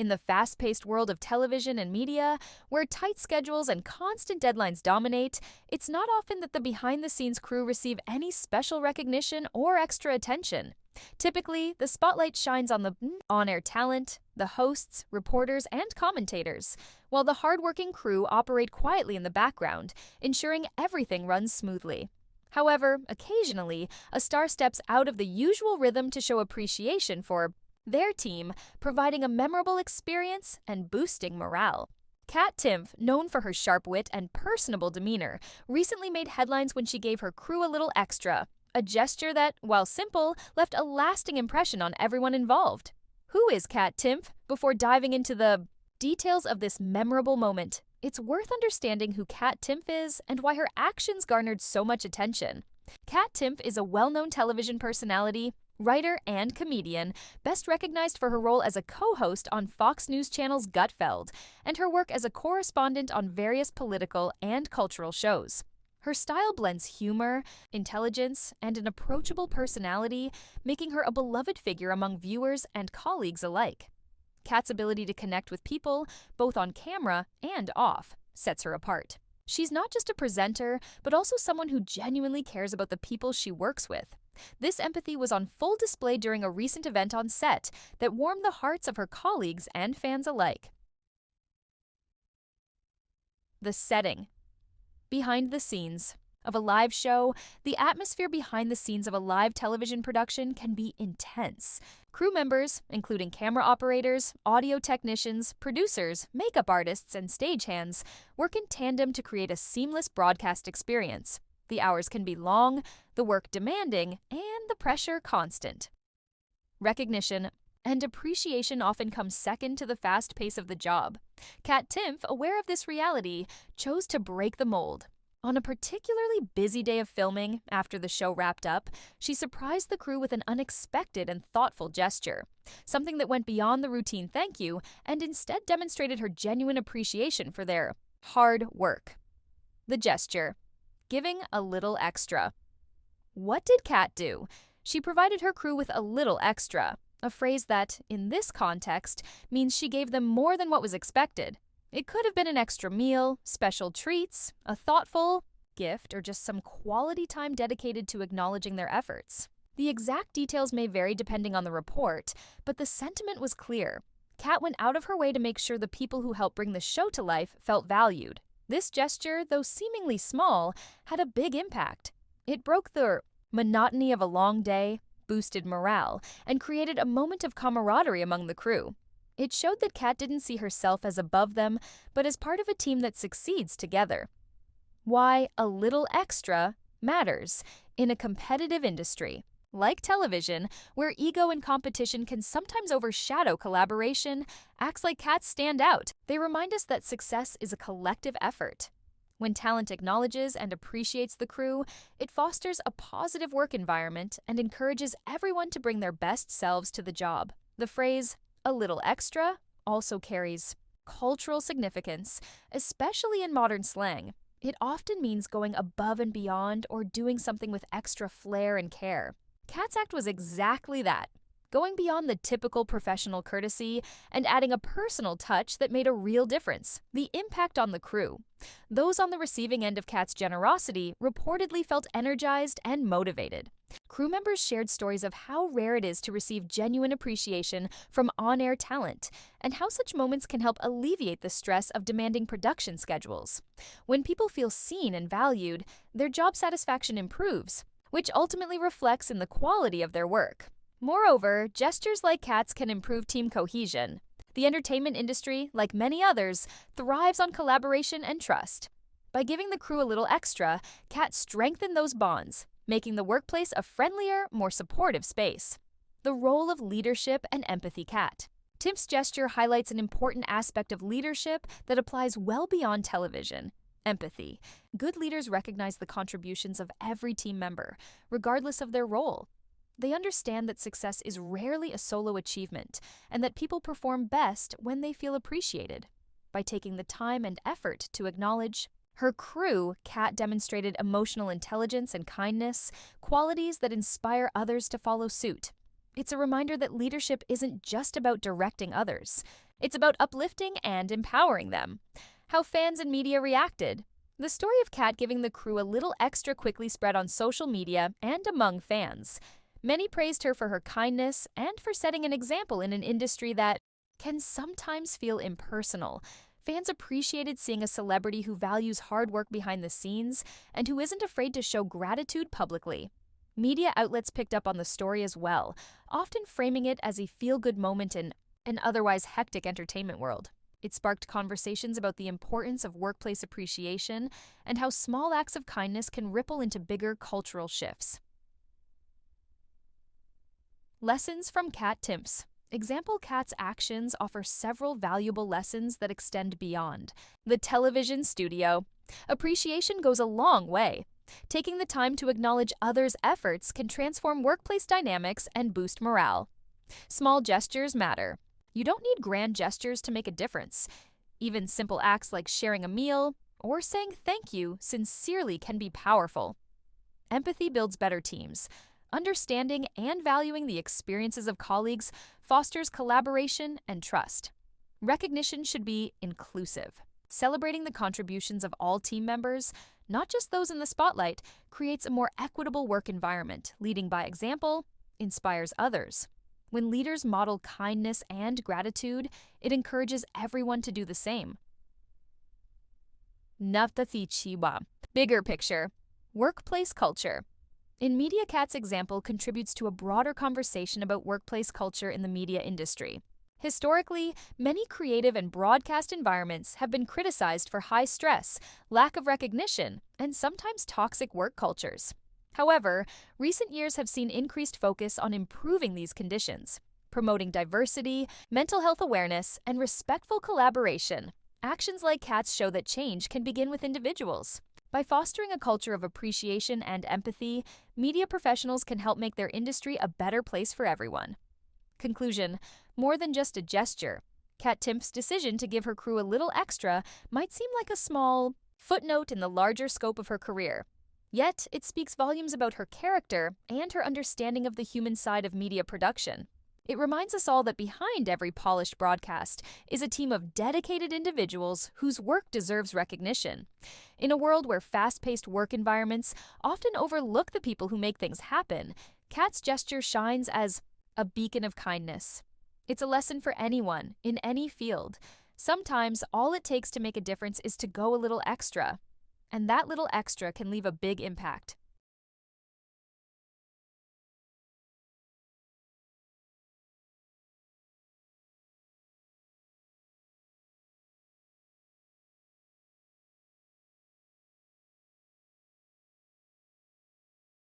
In the fast-paced world of television and media, where tight schedules and constant deadlines dominate, it's not often that the behind-the-scenes crew receive any special recognition or extra attention. Typically, the spotlight shines on the on-air talent, the hosts, reporters, and commentators, while the hardworking crew operate quietly in the background, ensuring everything runs smoothly. However, occasionally, a star steps out of the usual rhythm to show appreciation for their team, providing a memorable experience and boosting morale. Kat Timpf, known for her sharp wit and personable demeanor, recently made headlines when she gave her crew a little extra, a gesture that, while simple, left a lasting impression on everyone involved. Who is Kat Timpf? Before diving into the details of this memorable moment, it's worth understanding who Kat Timpf is and why her actions garnered so much attention. Kat Timpf is a well-known television personality, writer, and comedian, best recognized for her role as a co-host on Fox News Channel's Gutfeld, and her work as a correspondent on various political and cultural shows. Her style blends humor, intelligence, and an approachable personality, making her a beloved figure among viewers and colleagues alike. Kat's ability to connect with people, both on camera and off, sets her apart. She's not just a presenter, but also someone who genuinely cares about the people she works with. This empathy was on full display during a recent event on set that warmed the hearts of her colleagues and fans alike. The setting. Behind the scenes of a live show, the atmosphere behind the scenes of a live television production can be intense. Crew members, including camera operators, audio technicians, producers, makeup artists, and stagehands, work in tandem to create a seamless broadcast experience. The hours can be long, the work demanding, and the pressure constant. Recognition and appreciation often comes second to the fast pace of the job. Kat Timpf, aware of this reality, chose to break the mold. On a particularly busy day of filming, after the show wrapped up, she surprised the crew with an unexpected and thoughtful gesture, something that went beyond the routine thank you and instead demonstrated her genuine appreciation for their hard work. The gesture. Giving a little extra. What did Kat do? She provided her crew with a little extra, a phrase that, in this context, means she gave them more than what was expected. It could have been an extra meal, special treats, a thoughtful gift, or just some quality time dedicated to acknowledging their efforts. The exact details may vary depending on the report, but the sentiment was clear. Kat went out of her way to make sure the people who helped bring the show to life felt valued. This gesture, though seemingly small, had a big impact. It broke the monotony of a long day, boosted morale, and created a moment of camaraderie among the crew. It showed that Kat didn't see herself as above them, but as part of a team that succeeds together. Why a little extra matters in a competitive industry. Like television, where ego and competition can sometimes overshadow collaboration, acts like Kat stand out. They remind us that success is a collective effort. When talent acknowledges and appreciates the crew, it fosters a positive work environment and encourages everyone to bring their best selves to the job. The phrase, "a little extra," also carries cultural significance, especially in modern slang. It often means going above and beyond or doing something with extra flair and care. Kat's act was exactly that, going beyond the typical professional courtesy and adding a personal touch that made a real difference. The impact on the crew. Those on the receiving end of Kat's generosity reportedly felt energized and motivated. Crew members shared stories of how rare it is to receive genuine appreciation from on-air talent and how such moments can help alleviate the stress of demanding production schedules. When people feel seen and valued, their job satisfaction improves, which ultimately reflects in the quality of their work. Moreover, gestures like Kat's can improve team cohesion. The entertainment industry, like many others, thrives on collaboration and trust. By giving the crew a little extra, Kat strengthened those bonds, making the workplace a friendlier, more supportive space. The role of leadership and empathy. Kat Timpf's gesture highlights an important aspect of leadership that applies well beyond television: empathy. Good leaders recognize the contributions of every team member, regardless of their role. They understand that success is rarely a solo achievement and that people perform best when they feel appreciated. By taking the time and effort to acknowledge her crew, Kat demonstrated emotional intelligence and kindness, qualities that inspire others to follow suit. It's a reminder that leadership isn't just about directing others. It's about uplifting and empowering them. How fans and media reacted. The story of Kat giving the crew a little extra quickly spread on social media and among fans. Many praised her for her kindness and for setting an example in an industry that can sometimes feel impersonal. Fans appreciated seeing a celebrity who values hard work behind the scenes and who isn't afraid to show gratitude publicly. Media outlets picked up on the story as well, often framing it as a feel-good moment in an otherwise hectic entertainment world. It sparked conversations about the importance of workplace appreciation and how small acts of kindness can ripple into bigger cultural shifts. Lessons from Kat Timpf. Example Kat's actions offer several valuable lessons that extend beyond the television studio. Appreciation goes a long way. Taking the time to acknowledge others' efforts can transform workplace dynamics and boost morale. Small gestures matter. You don't need grand gestures to make a difference. Even simple acts like sharing a meal or saying thank you sincerely can be powerful. Empathy builds better teams. Understanding and valuing the experiences of colleagues fosters collaboration and trust. Recognition should be inclusive. Celebrating the contributions of all team members, not just those in the spotlight, creates a more equitable work environment. Leading by example inspires others. When leaders model kindness and gratitude, it encourages everyone to do the same. Naftathichiwa. Bigger picture. Workplace culture. In Media Kat's example contributes to a broader conversation about workplace culture in the media industry. Historically, many creative and broadcast environments have been criticized for high stress, lack of recognition, and sometimes toxic work cultures. However, recent years have seen increased focus on improving these conditions, promoting diversity, mental health awareness, and respectful collaboration. Actions like Kat's show that change can begin with individuals. By fostering a culture of appreciation and empathy, media professionals can help make their industry a better place for everyone. Conclusion: more than just a gesture. Kat Timpf's decision to give her crew a little extra might seem like a small footnote in the larger scope of her career. Yet, it speaks volumes about her character and her understanding of the human side of media production. It reminds us all that behind every polished broadcast is a team of dedicated individuals whose work deserves recognition. In a world where fast-paced work environments often overlook the people who make things happen, Kat's gesture shines as a beacon of kindness. It's a lesson for anyone, in any field. Sometimes all it takes to make a difference is to go a little extra. And that little extra can leave a big impact.